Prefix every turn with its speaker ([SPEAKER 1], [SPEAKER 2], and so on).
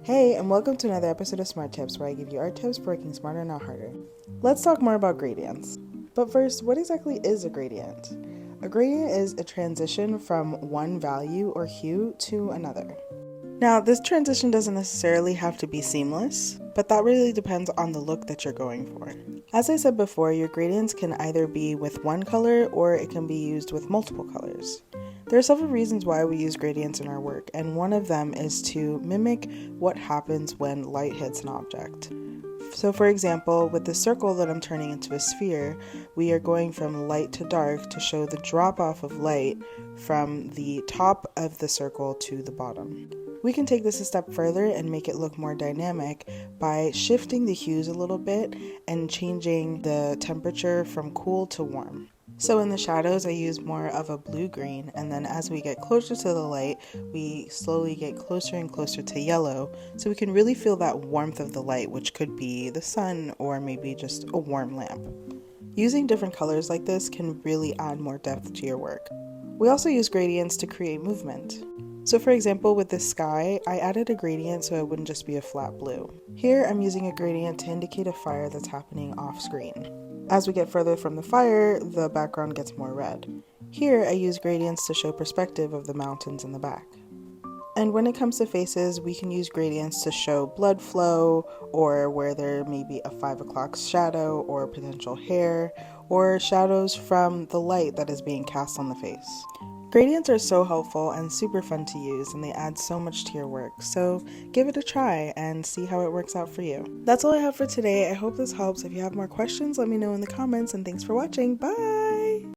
[SPEAKER 1] Hey, and welcome to another episode of SmArt Tips, where I give you art tips for working smarter, not harder. Let's talk more about gradients. But first, what exactly is a gradient? A gradient is a transition from one value or hue to another. Now, this transition doesn't necessarily have to be seamless, but that really depends on the look that you're going for. As I said before, your gradients can either be with one color or it can be used with multiple colors. There are several reasons why we use gradients in our work, and one of them is to mimic what happens when light hits an object. So for example, with the circle that I'm turning into a sphere, we are going from light to dark to show the drop off of light from the top of the circle to the bottom. We can take this a step further and make it look more dynamic by shifting the hues a little bit and changing the temperature from cool to warm. So in the shadows, I use more of a blue-green, and then as we get closer to the light, we slowly get closer and closer to yellow, so we can really feel that warmth of the light, which could be the sun or maybe just a warm lamp. Using different colors like this can really add more depth to your work. We also use gradients to create movement. So for example, with this sky, I added a gradient so it wouldn't just be a flat blue. Here, I'm using a gradient to indicate a fire that's happening off screen. As we get further from the fire, the background gets more red. Here, I use gradients to show perspective of the mountains in the back. And when it comes to faces, we can use gradients to show blood flow, or where there may be a 5 o'clock shadow, or potential hair, or shadows from the light that is being cast on the face. Gradients are so helpful and super fun to use, and they add so much to your work, so give it a try and see how it works out for you. That's all I have for today. I hope this helps. If you have more questions, let me know in the comments, and thanks for watching. Bye!